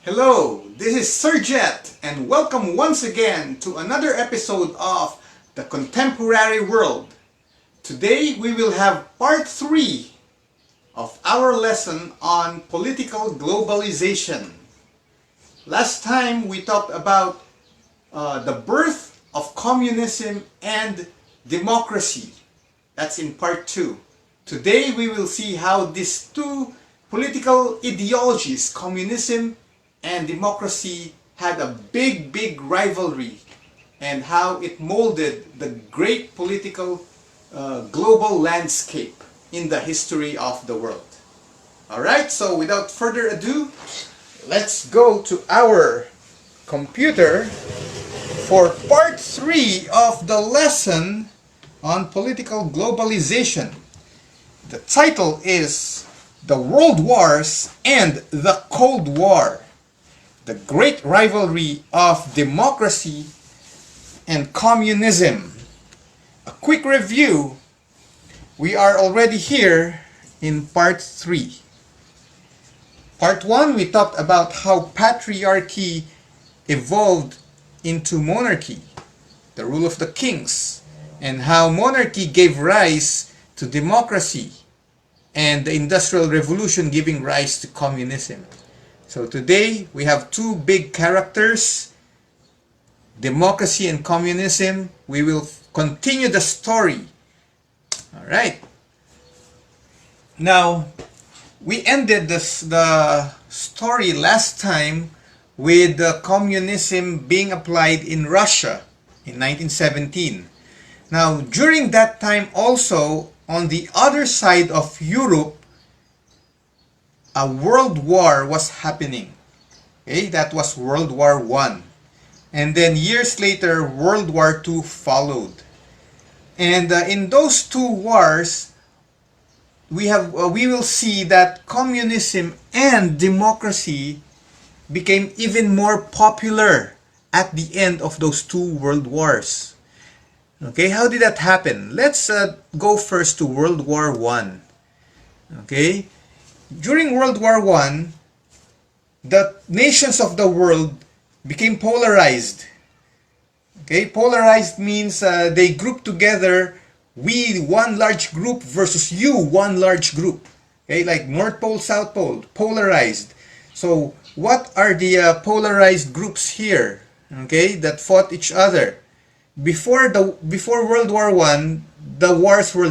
Hello, this is Sir Jet, and welcome once again to another episode of The Contemporary World. Today we will have part 3 of our lesson on political globalization. Last time we talked about the birth of communism and democracy. That's in part 2. Today we will see how these two political ideologies, communism and democracy, had a big rivalry, and how it molded the great political global landscape in the history of the world. Alright, so without further ado, let's go to our computer for part 3 of the lesson on political globalization. The title is The World Wars and the Cold War. The great rivalry of democracy and communism. A quick review. We are already here in part 3. Part 1, we talked about how patriarchy evolved into monarchy, the rule of the kings, and how monarchy gave rise to democracy, and the Industrial Revolution giving rise to communism. So today we have two big characters, democracy and communism. We will continue the story. Alright. Now, we ended the story last time with communism being applied in Russia in 1917. Now, during that time also, on the other side of Europe, a world war was happening. Okay, that was World War I. And then years later, World War II followed. And in those two wars, we will see that communism and democracy became even more popular at the end of those two world wars. Okay, how did that happen? Let's go first to World War I. Okay, during World War I, the nations of the world became polarized. Okay, polarized means they grouped together, we one large group versus you one large group. Okay, like North Pole, South Pole, polarized. So what are the polarized groups here? Okay, that fought each other. Before World War I, the wars were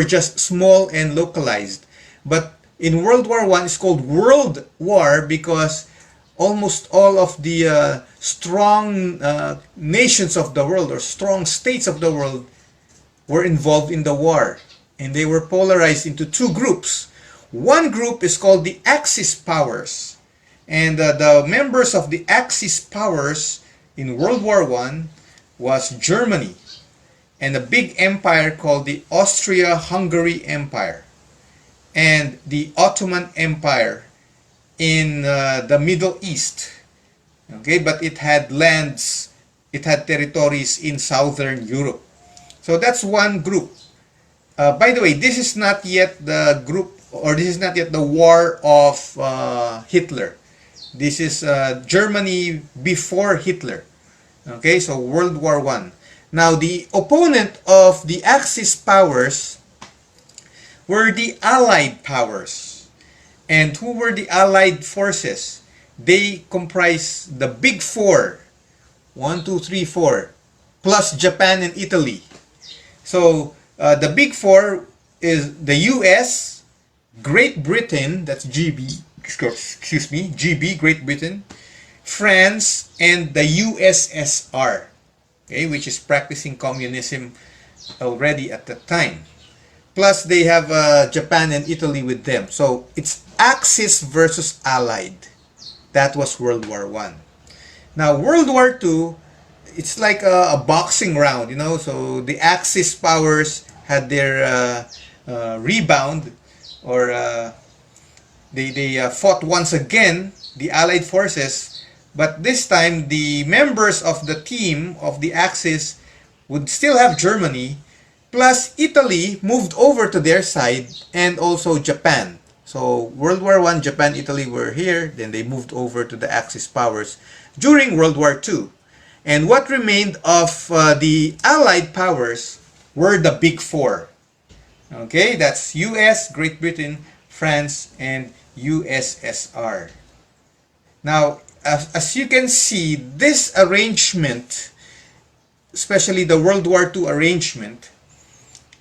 just small and localized. But in World War I, it's called World War because almost all of the strong nations of the world, or strong states of the world, were involved in the war. And they were polarized into two groups. One group is called the Axis powers. And the members of the Axis powers in World War I was Germany and a big empire called the Austria-Hungary Empire, and the Ottoman Empire in the Middle East. Okay, but it had lands, it had territories in Southern Europe. So that's one group. By the way, this is not yet the group, or this is not yet the war of Hitler. This is Germany before Hitler. Okay, so World War I. Now, the opponent of the Axis powers were the Allied powers. And who were the Allied forces? They comprise the Big Four. 1, 2, 3, 4. Plus Japan and Italy. So, the Big Four is the US, Great Britain, that's GB, excuse me, GB, Great Britain, France, and the USSR, okay, which is practicing communism already at the time. Plus, they have Japan and Italy with them. So, it's Axis versus Allied. That was World War I. Now, World War II, it's like a boxing round, you know. So, the Axis powers had their rebound, or they fought once again, the Allied forces. But this time, the members of the team of the Axis would still have Germany, plus Italy moved over to their side, and also Japan. So World War I, Japan, Italy were here. Then they moved over to the Axis powers during World War II. And what remained of the Allied powers were the Big Four. Okay, that's US, Great Britain, France, and USSR. Now, as you can see, this arrangement, especially the World War II arrangement,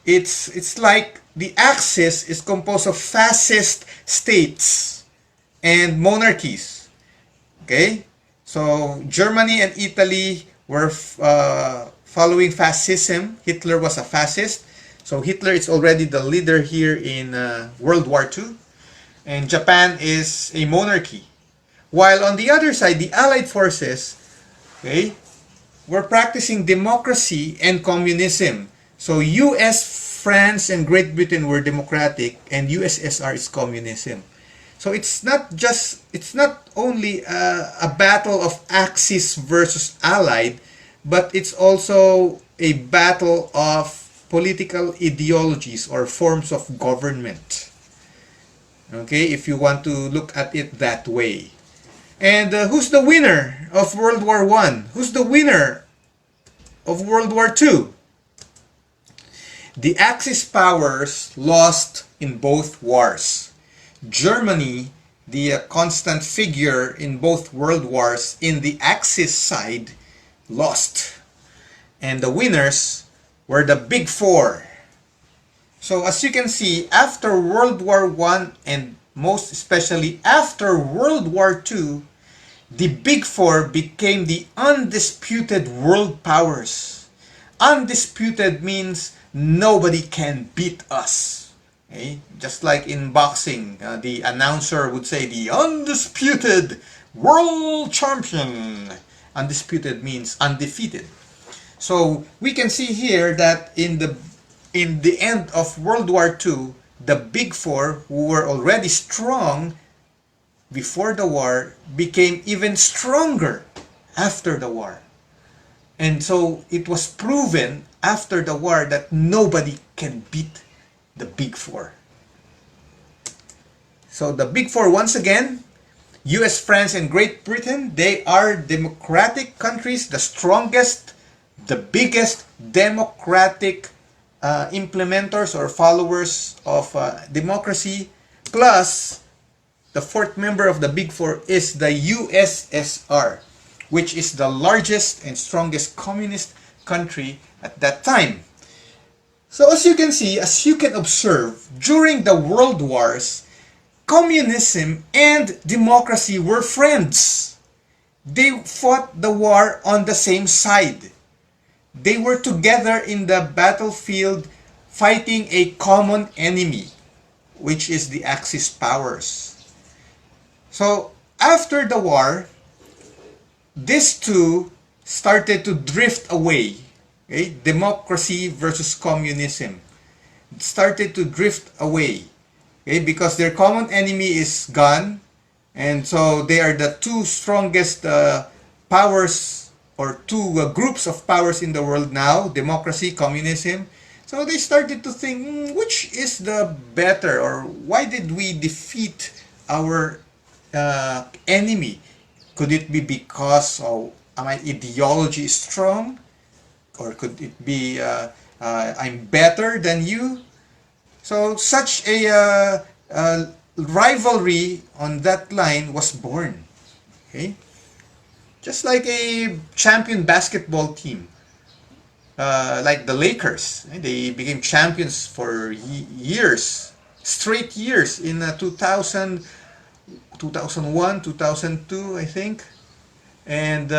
it's like the Axis is composed of fascist states and monarchies. Okay, so Germany and Italy were following fascism. Hitler was a fascist. So Hitler is already the leader here in World War II. And Japan is a monarchy. While on the other side, the Allied forces, okay, were practicing democracy and communism. So US, France, and Great Britain were democratic, and USSR is communism. So it's not only a battle of Axis versus Allied, but it's also a battle of political ideologies or forms of government. Okay, if you want to look at it that way. And who's the winner of World War One? Who's the winner of World War Two? The Axis powers lost in both wars. Germany, the constant figure in both world wars in the Axis side, lost. And the winners were the Big Four. So as you can see, after World War I and most especially after World War II, the Big Four became the undisputed world powers. Undisputed means nobody can beat us. Okay? Just like in boxing, the announcer would say the undisputed world champion. Undisputed means undefeated. So we can see here that in the end of World War II, the Big Four, who were already strong before the war, became even stronger after the war. And so it was proven after the war that nobody can beat the Big Four. So the Big Four, once again, US, France, and Great Britain, they are democratic countries, the strongest, the biggest democratic implementers or followers of democracy. Plus, the fourth member of the Big Four is the USSR, which is the largest and strongest communist country at that time. So as you can see, as you can observe, during the world wars, communism and democracy were friends. They fought the war on the same side. They were together in the battlefield fighting a common enemy, which is the Axis powers. So after the war, these two started to drift away. Okay? Democracy versus communism started to drift away. Okay? Because their common enemy is gone, and so they are the two strongest powers or two groups of powers in the world now, democracy, communism. So they started to think, which is the better, or why did we defeat our enemy? Could it be because my ideology is strong? Or could it be I'm better than you? So such a rivalry on that line was born. Okay? Just like a champion basketball team, like the Lakers. They became champions for years, straight years in 2000, 2001, 2002, I think. And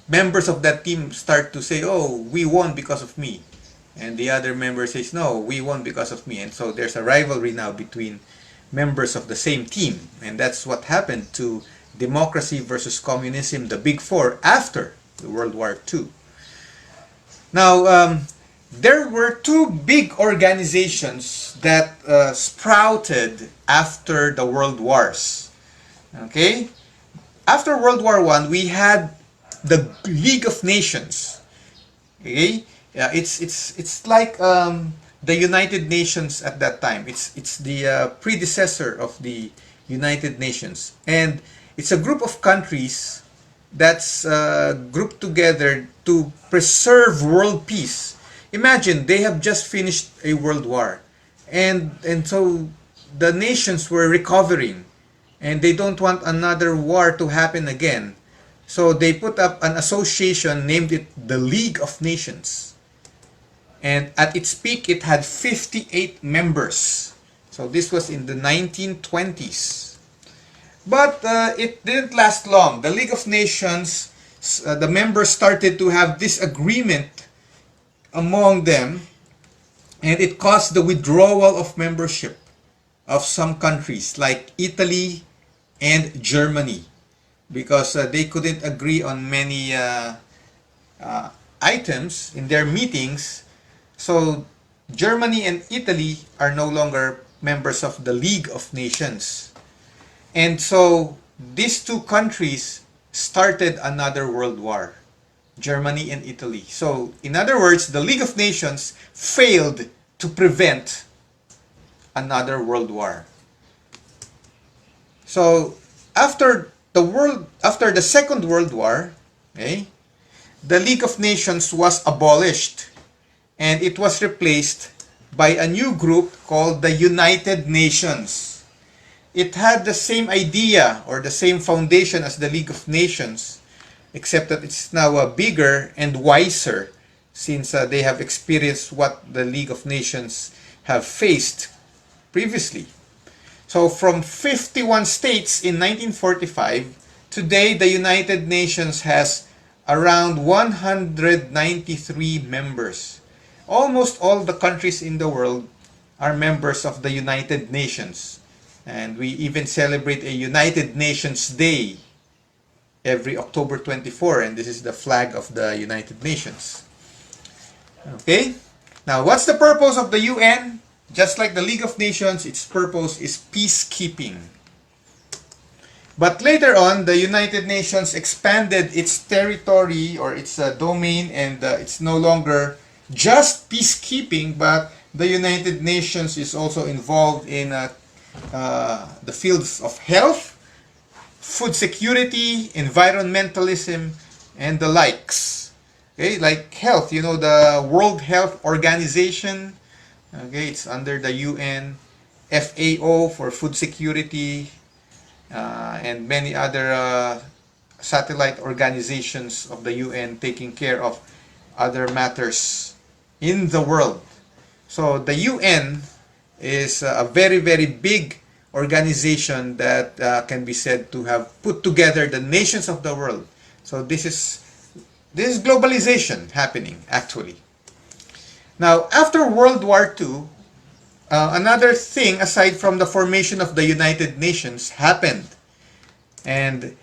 members of that team start to say, oh, we won because of me. And the other member says, no, we won because of me. And so there's a rivalry now between members of the same team. And that's what happened to democracy versus communism, the Big Four, after the World War II. Now, there were two big organizations that sprouted after the World Wars. Okay? After World War I, we had the League of Nations. Okay? It's like the United Nations at that time. It's the predecessor of the United Nations, and it's a group of countries that's grouped together to preserve world peace. Imagine they have just finished a world war, and so the nations were recovering, and they don't want another war to happen again. So they put up an association, named it the League of Nations. And at its peak, it had 58 members. So this was in the 1920s. But it didn't last long. The League of Nations, the members started to have disagreement among them, and it caused the withdrawal of membership of some countries like Italy and Germany, because they couldn't agree on many items in their meetings. So Germany and Italy are no longer members of the League of Nations. And so these two countries started another world war, Germany and Italy. So in other words, the League of Nations failed to prevent another world war. So after the Second World War, okay, the League of Nations was abolished, and it was replaced by a new group called the United Nations. It had the same idea or the same foundation as the League of Nations, except that it's now bigger and wiser, since they have experienced what the League of Nations have faced previously. So from 51 states in 1945, today the United Nations has around 193 members. Almost all the countries in the world are members of the United Nations. And we even celebrate a United Nations Day every October 24, and this is the flag of the United Nations. Okay? Now, what's the purpose of the UN? Just like the League of Nations, its purpose is peacekeeping. But later on, the United Nations expanded its territory or its domain, and it's no longer just peacekeeping, but the United Nations is also involved in the fields of health, food security, environmentalism, and the likes. Okay, like health, the World Health Organization. Okay, it's under the UN, FAO for food security, and many other satellite organizations of the UN taking care of other matters in the world. So the UN is a very, very big organization that can be said to have put together the nations of the world. So this is globalization happening, actually. Now, after World War II, another thing aside from the formation of the United Nations happened. And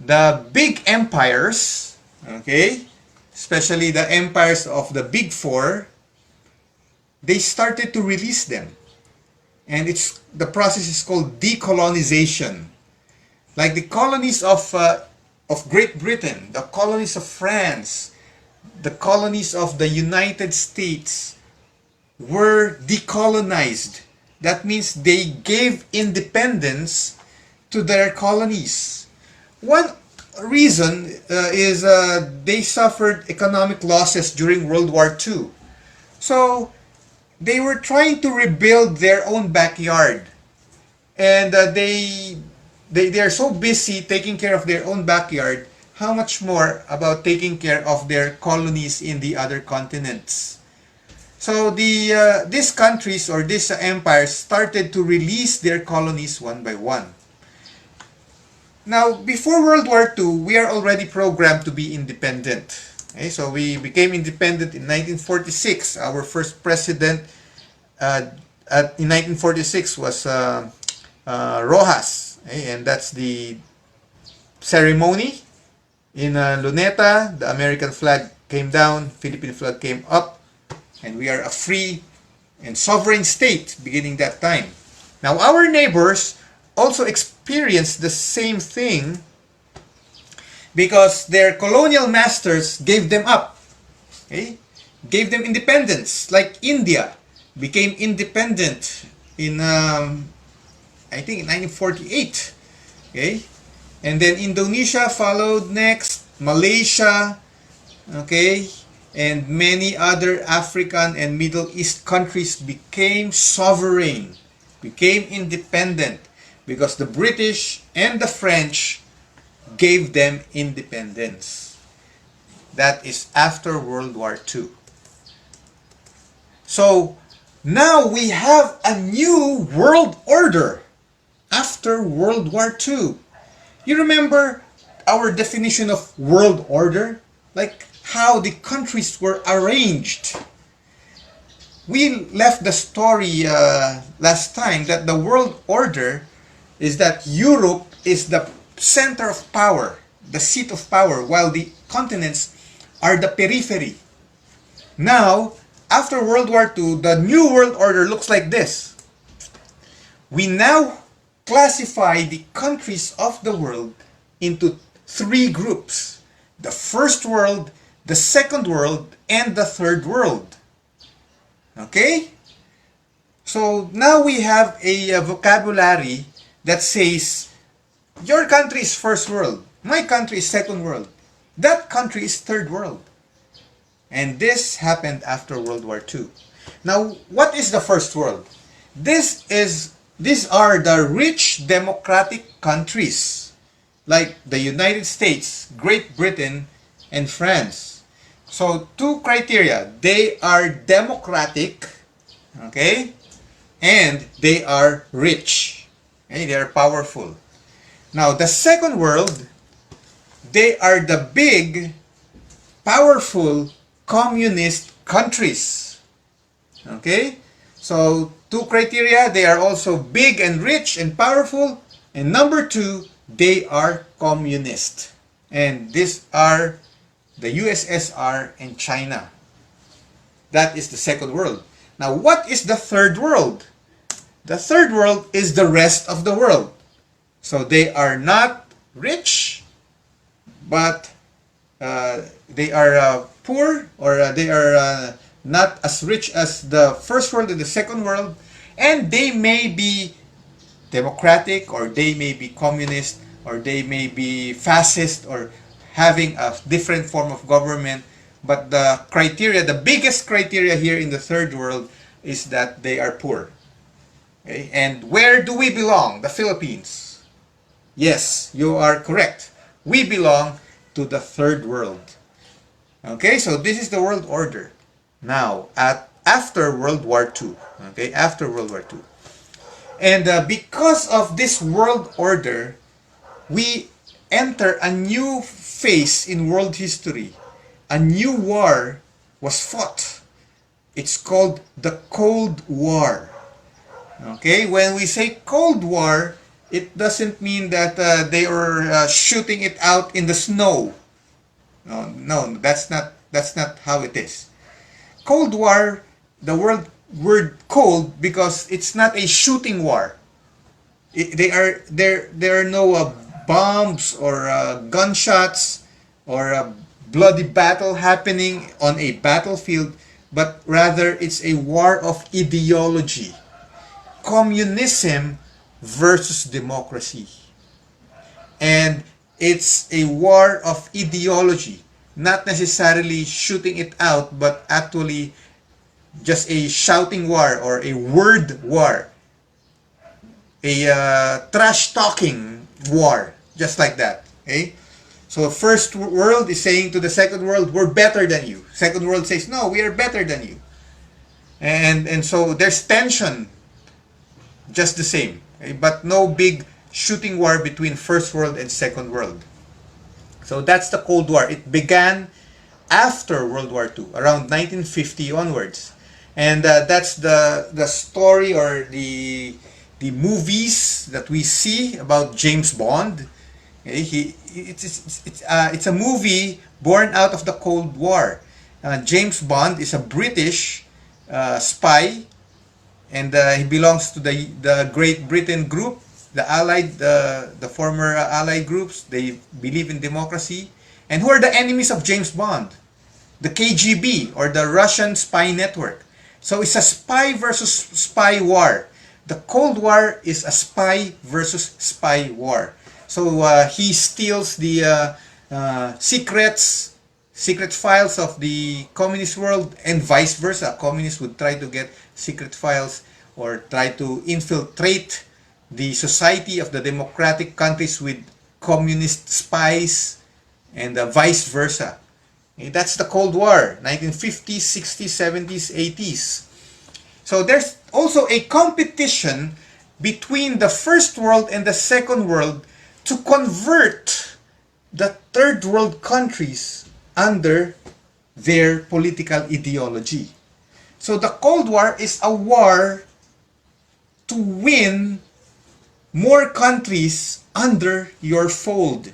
the big empires, okay, especially the empires of the Big Four, they started to release them. And the process is called decolonization. Like the colonies of Great Britain, the colonies of France, the colonies of the United States were decolonized. That means they gave independence to their colonies. One reason is they suffered economic losses during World War II. So they were trying to rebuild their own backyard. And they are so busy taking care of their own backyard, how much more about taking care of their colonies in the other continents. So these countries or these empires started to release their colonies one by one. Now, before World War II, we are already programmed to be independent. Okay, so we became independent in 1946. Our first president in 1946 was Rojas. Okay, and that's the ceremony. In Luneta, the American flag came down, Philippine flag came up, and we are a free and sovereign state beginning that time. Now, our neighbors also experienced the same thing because their colonial masters gave them up, okay? Gave them independence, like India. became independent in I think in 1948. Okay, and then Indonesia followed next, Malaysia, okay, and many other African and Middle East countries became sovereign, became independent because the British and the French gave them independence. That is after World War II. So now we have a new world order after World War II. You remember our definition of world order? Like how the countries were arranged. We left the story last time that the world order is that Europe is the center of power, the seat of power, while the continents are the periphery. Now, after World War II, the new world order looks like this. We now classify the countries of the world into three groups: the first world, the second world, and the third world. Okay? So now we have a vocabulary that says, your country is first world, my country is second world, that country is third world. And this happened after World War II. Now, what is the first world? These are the rich democratic countries like the United States, Great Britain, and France. So two criteria: they are democratic, okay, and they are rich, okay, they are powerful. Now the second world, they are the big, powerful communist countries. Okay, so two criteria: they are also big and rich and powerful, and number two, they are communist. And these are the USSR and China. That is the second world. Now, what is the third world? The third world is the rest of the world. So they are not rich, but they are poor, or they are not as rich as the first world and the second world, and they may be democratic, or they may be communist, or they may be fascist, or having a different form of government. But the criteria, the biggest criteria here in the third world is that they are poor. Okay? And where do we belong? The Philippines. Yes, you are correct. We belong to the third world. Okay, so this is the world order. Now, after World War II. Okay, after World War II. And because of this world order, we enter a new phase in world history. A new war was fought. It's called the Cold War. Okay, when we say Cold War, it doesn't mean that they were shooting it out in the snow. No, that's not how it is. Cold War, the word cold, because it's not a shooting war. There are no bombs or gunshots or a bloody battle happening on a battlefield, but rather it's a war of ideology. Communism versus democracy. And it's a war of ideology, not necessarily shooting it out, but actually just a shouting war or a word war, a trash talking war, just like that. Okay, so first world is saying to the second world, we're better than you. Second world says, no, we are better than you. And so there's tension, just the same, okay? But no big shooting war between first world and second world. So that's the Cold War. It began after World War II, around 1950 onwards. And that's the story, or the movies that we see about James Bond. Okay? It's a movie born out of the Cold War. James Bond is a British spy, and he belongs to the Great Britain group, the Allied, the former Allied groups. They believe in democracy. And who are the enemies of James Bond? The KGB, or the Russian spy network. So it's a spy versus spy war. The Cold War is a spy versus spy war. So he steals the secret files of the communist world, and vice versa. Communists would try to get secret files or try to infiltrate the society of the democratic countries with communist spies, and vice versa. Okay, that's the Cold War, 1950s, 60s, 70s, 80s. So there's also a competition between the first world and the second world to convert the third world countries under their political ideology. So the Cold War is a war to win more countries under your fold.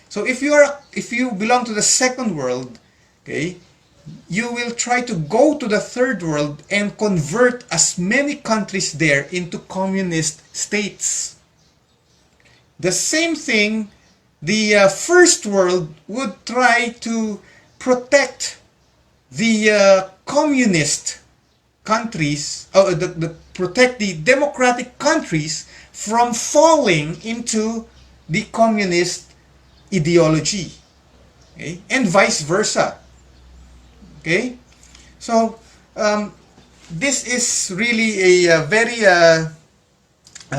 So if you belong to the second world, okay, you will try to go to the third world and convert as many countries there into communist states. The same thing, the first world would try to protect the communist countries, protect the democratic countries from falling into the communist ideology, okay? And vice versa. Okay, so this is really a very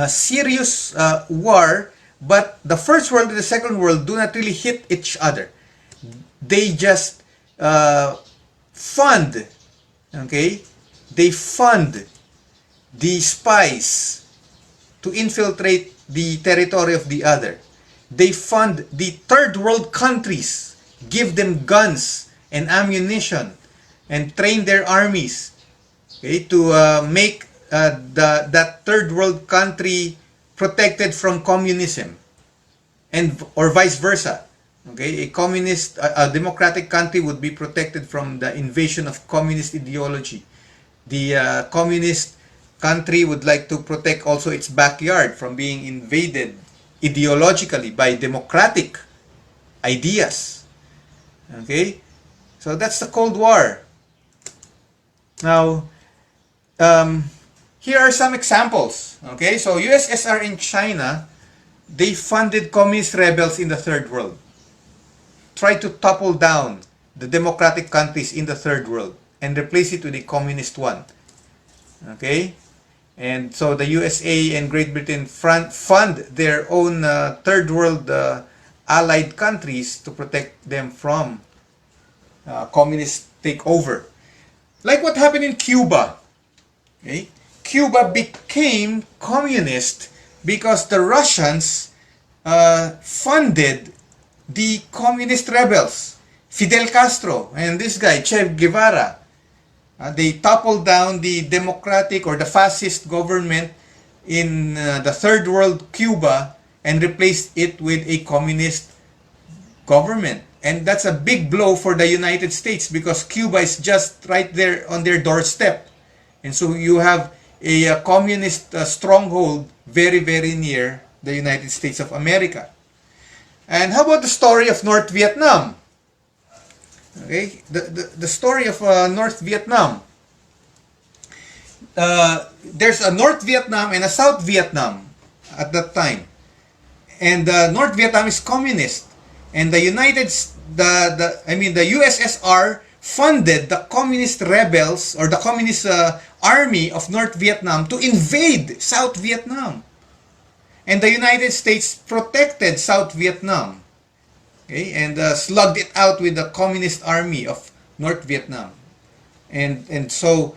serious war, but the first world and the second world do not really hit each other. They just fund, okay, they fund the spies to infiltrate the territory of the other. They fund the third world countries, give them guns and ammunition, and train their armies, okay, to make that third world country protected from communism, and or vice versa. Okay, a democratic country would be protected from the invasion of communist ideology. The communist country would like to protect also its backyard from being invaded ideologically by democratic ideas. Okay, so that's the Cold War. Now, here are some examples. Okay, so USSR and China, they funded communist rebels in the third world, tried to topple down the democratic countries in the third world and replace it with a communist one. Okay, and so the USA and Great Britain fund their own third world allied countries to protect them from communist takeover. Like what happened in Cuba. Okay? Cuba became communist because the Russians funded the communist rebels, Fidel Castro and this guy, Che Guevara. They toppled down the democratic or the fascist government in the third world Cuba and replaced it with a communist government. And that's a big blow for the United States because Cuba is just right there on their doorstep. And so you have a communist stronghold very, very near the United States of America. And how about the story of North Vietnam? Okay, the story of North Vietnam. There's a North Vietnam and a South Vietnam at that time. And North Vietnam is communist. And the USSR funded the communist rebels or the communist army of North Vietnam to invade South Vietnam. And the United States protected South Vietnam, okay, and slugged it out with the communist army of North Vietnam. And so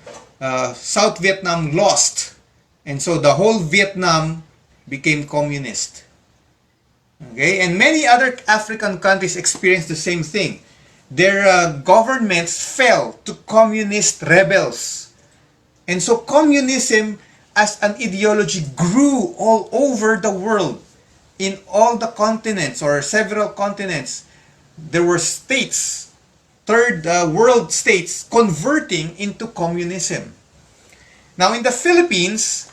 South Vietnam lost. And so the whole Vietnam became communist. Okay, and many other African countries experienced the same thing. Their governments fell to communist rebels. And so communism as an ideology grew all over the world. In all the continents or several continents, there were states, third world states, converting into communism. Now in the Philippines,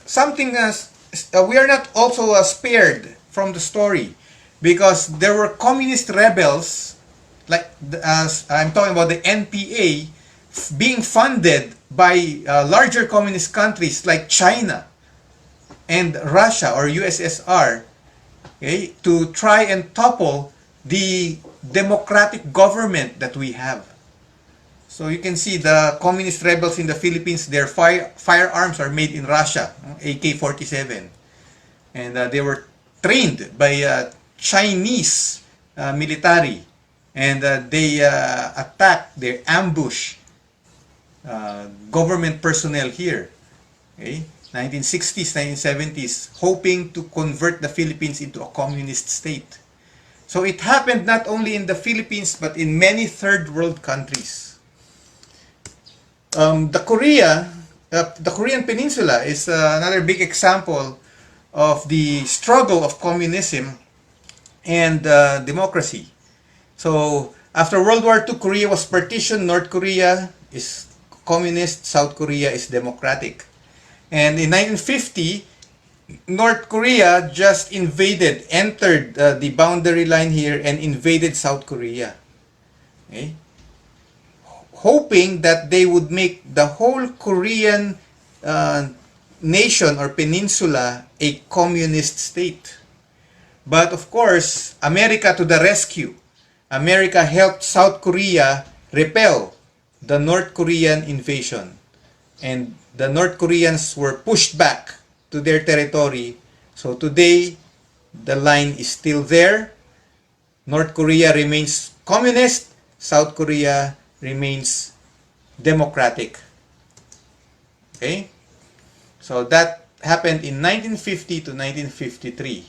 something we are not also spared from the story because there were communist rebels, like I'm talking about the NPA, being funded by larger communist countries like China and Russia or USSR, okay, to try and topple the democratic government that we have. So you can see the communist rebels in the Philippines, their firearms are made in Russia, AK-47. And they were trained by Chinese military. And they attacked, they ambush government personnel here. Okay? 1960s, 1970s, hoping to convert the Philippines into a communist state. So it happened not only in the Philippines but in many third world countries. The Korean Peninsula is another big example of the struggle of communism and democracy. So after World War II, Korea was partitioned. North Korea is communist, South Korea is democratic. And in 1950, North Korea just entered the boundary line here and invaded South Korea. Okay? Hoping that they would make the whole Korean nation or peninsula a communist state. But of course, America to the rescue. America helped South Korea repel the North Korean invasion. And the North Koreans were pushed back to their territory. So today, the line is still there. North Korea remains communist. South Korea remains democratic. Okay? So that happened in 1950 to 1953.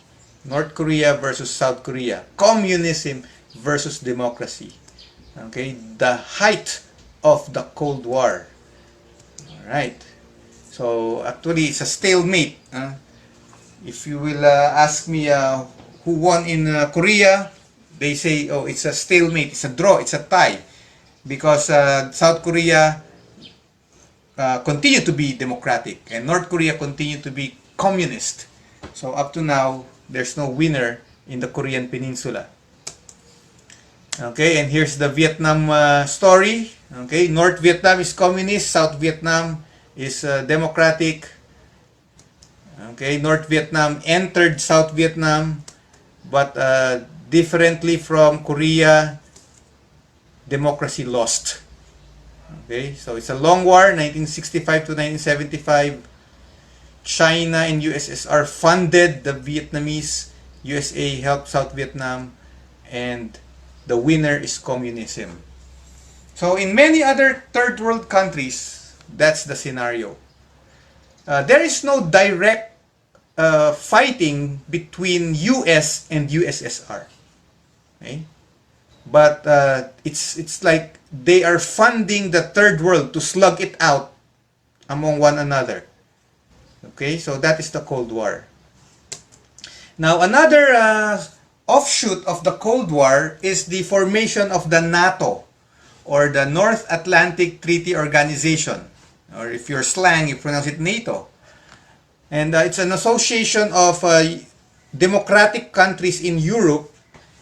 North Korea versus South Korea. Communism versus democracy. Okay? The height of the Cold War. Alright. So actually it's a stalemate. If you will ask me who won in Korea, they say, oh, it's a stalemate, it's a draw, it's a tie. Because South Korea continued to be democratic and North Korea continued to be communist. So up to now, there's no winner in the Korean Peninsula. Okay, and here's the Vietnam story. Okay, North Vietnam is communist, South Vietnam is democratic. Okay, North Vietnam entered South Vietnam, but differently from Korea, democracy lost. Okay, so it's a long war, 1965 to 1975. China and USSR funded the Vietnamese. USA helped South Vietnam, and the winner is communism. So in many other third world countries, that's the scenario. There is no direct fighting between US and USSR. Okay? But it's like they are funding the third world to slug it out among one another. Okay, so that is the Cold War. Now another offshoot of the Cold War is the formation of the Nato, or the North Atlantic Treaty Organization, or if you're slang, you pronounce it NATO. And it's an association of democratic countries in Europe,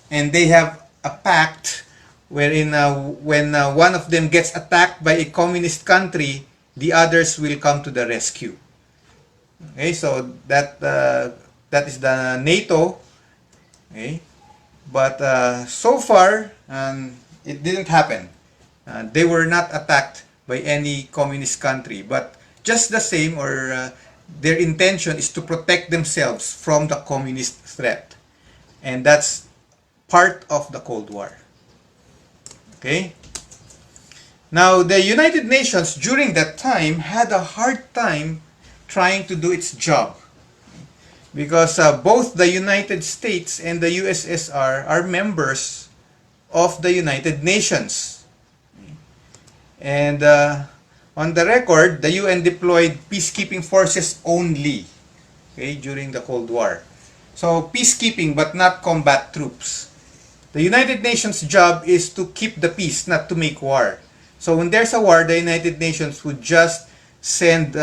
and they have a pact wherein when one of them gets attacked by a communist country, the others will come to the rescue. Okay, so that is the NATO. Okay, but so far it didn't happen. They were not attacked by any communist country, but just the same, or their intention is to protect themselves from the communist threat, and that's part of the Cold War. Okay. Now the United Nations during that time had a hard time trying to do its job, because both the United States and the USSR are members of the United Nations. And on the record, the UN deployed peacekeeping forces only, okay, during the Cold War. So peacekeeping but not combat troops. The United Nations' job is to keep the peace, not to make war. So when there's a war, the United Nations would just send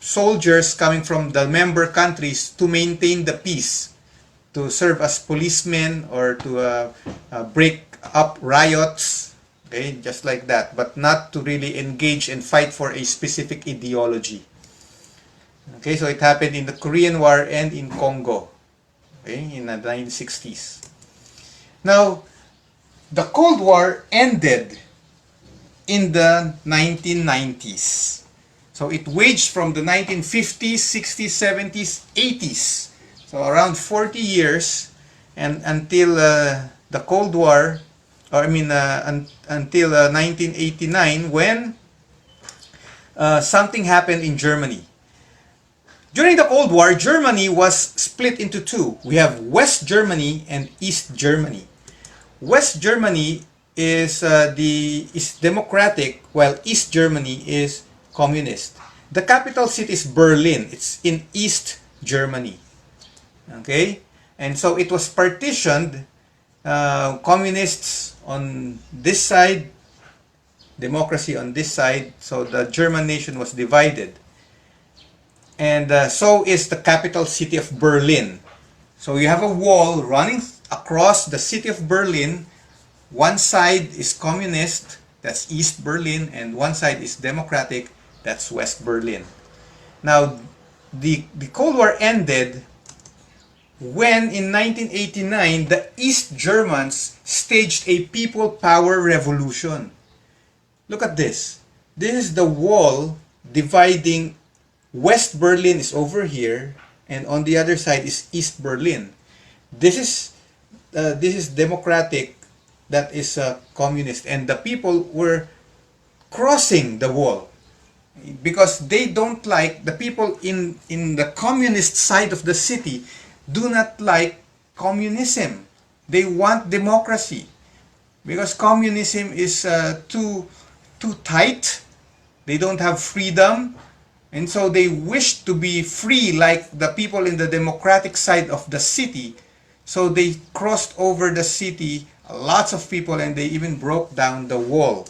soldiers coming from the member countries to maintain the peace, to serve as policemen or to break up riots. Okay, just like that, but not to really engage and fight for a specific ideology. Okay, so it happened in the Korean War and in Congo, okay, in the 1960s. Now, the Cold War ended in the 1990s. So it waged from the 1950s, 60s, 70s, 80s. So around 40 years, and until the Cold War, or I mean until 1989, when something happened in Germany. During the Cold War, Germany was split into two. We have West Germany and East Germany. West Germany is democratic, while East Germany is communist. The capital city is Berlin. It's in East Germany. Okay, and so it was partitioned. Communists on this side, democracy on this side. So the German nation was divided, and so is the capital city of Berlin. So you have a wall running across the city of Berlin. One side is communist, that's East Berlin, and one side is democratic, that's West Berlin. Now, the Cold War ended when in 1989 the East Germans staged a people power revolution. Look at this. This is the wall dividing. West Berlin is over here, and on the other side is East Berlin. This is democratic, that is communist, and the people were crossing the wall because they don't like the people in the communist side of the city do not like communism. They want democracy because communism is too tight. They don't have freedom, and so they wish to be free like the people in the democratic side of the city. So they crossed over the city, lots of people, and they even broke down the wall.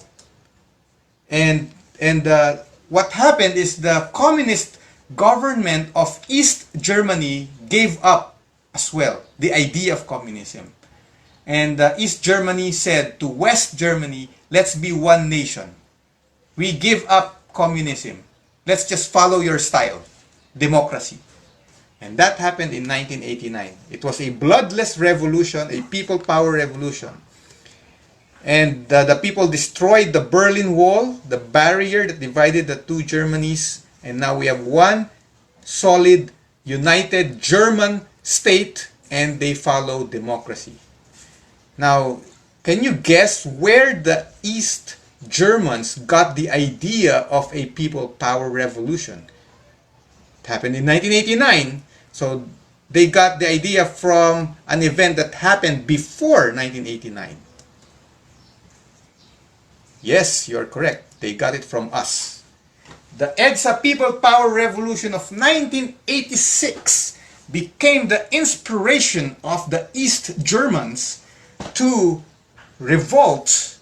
And what happened is the communist government of East Germany gave up as well the idea of communism. And East Germany said to West Germany, let's be one nation. We give up communism. Let's just follow your style, democracy. And that happened in 1989. It was a bloodless revolution, a people power revolution. And the people destroyed the Berlin Wall, the barrier that divided the two Germanys. And now we have one solid, united German state, and they follow democracy. Now, can you guess where the East Germans got the idea of a people power revolution? It happened in 1989. So they got the idea from an event that happened before 1989. Yes, you're correct. They got it from us. The EDSA People Power Revolution of 1986 became the inspiration of the East Germans to revolt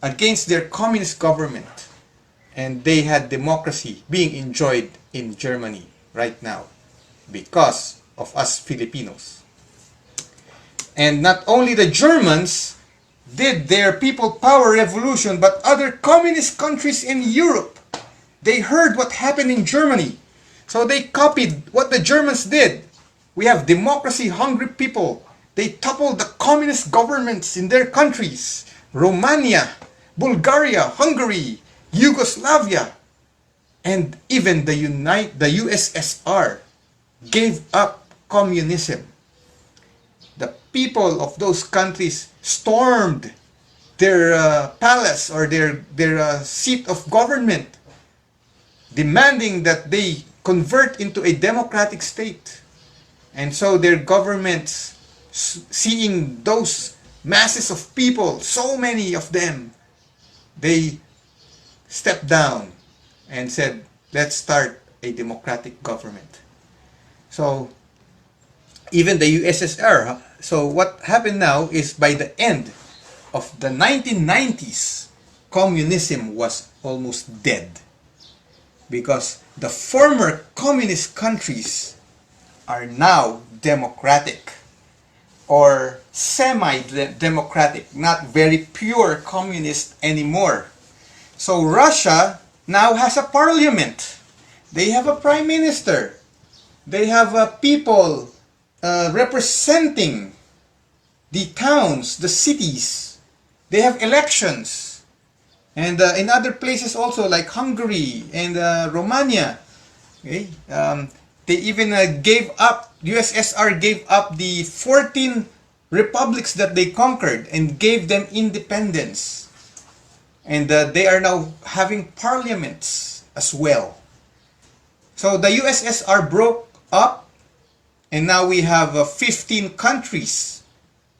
against their communist government. And they had democracy being enjoyed in Germany right now because of us Filipinos. And not only the Germans did their people power revolution, but other communist countries in Europe, they heard what happened in Germany. So they copied what the Germans did. We have democracy hungry people. They toppled the communist governments in their countries. Romania, Bulgaria, Hungary, Yugoslavia, and even the USSR gave up communism. The people of those countries stormed their palace or their seat of government, demanding that they convert into a democratic state. And so their governments, seeing those masses of people, so many of them, they stepped down and said, let's start a democratic government. So even the USSR, so what happened now is by the end of the 1990s, communism was almost dead because the former communist countries are now democratic. or semi-democratic, not very pure communist anymore. So Russia now has a parliament. They have a prime minister. They have people representing the towns, the cities. They have elections. And in other places also, like Hungary and Romania, okay, they even gave up, USSR gave up the 14 republics that they conquered and gave them independence. And they are now having parliaments as well. So the USSR broke up, and now we have 15 countries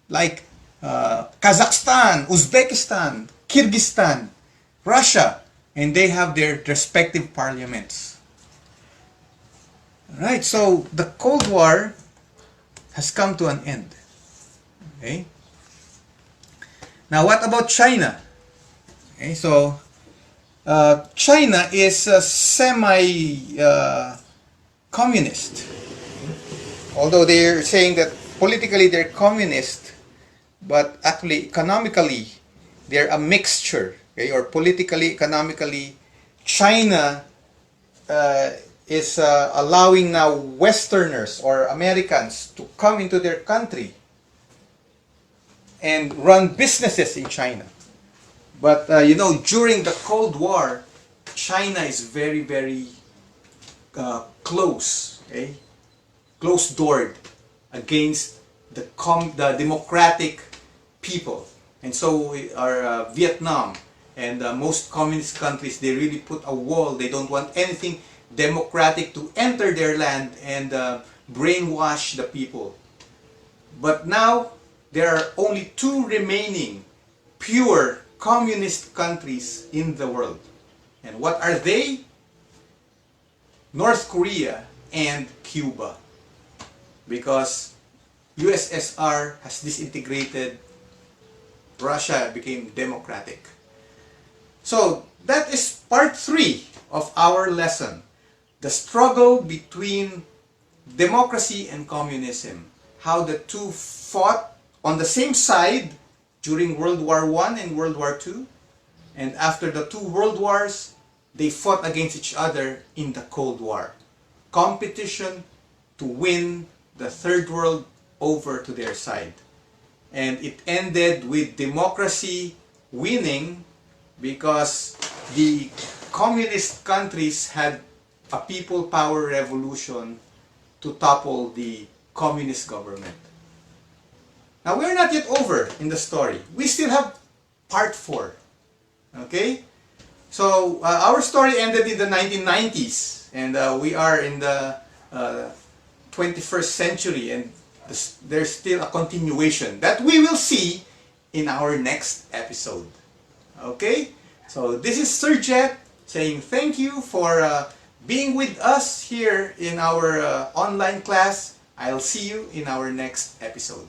like Kazakhstan, Uzbekistan, Kyrgyzstan, Russia, and they have their respective parliaments. Right, so the Cold War has come to an end. Okay. Now what about China? Okay, so China is a semi-communist. Although they're saying that politically they're communist, but actually economically they're a mixture. Okay? Or politically, economically, China is allowing now Westerners or Americans to come into their country and run businesses in China. But during the Cold War, China is very, very close, okay? Close-doored against the democratic people. And so are Vietnam and most communist countries. They really put a wall. They don't want anything democratic to enter their land and brainwash the people. But now there are only two remaining pure communist countries in the world. And what are they? North Korea and Cuba. Because USSR has disintegrated, Russia became democratic. So that is part 3 of our lesson. The struggle between democracy and communism. How the two fought on the same side during World War I and World War II. And after the two world wars, they fought against each other in the Cold War. Competition to win the third world over to their side. And it ended with democracy winning because the communist countries had a people power revolution to topple the communist government. Now we're not yet over in the story. We still have part 4. Okay? So our story ended in the 1990s and we are in the 21st century and there's still a continuation that we will see in our next episode. Okay? So this is Sir Jet saying thank you for being with us here in our online class. I'll see you in our next episode.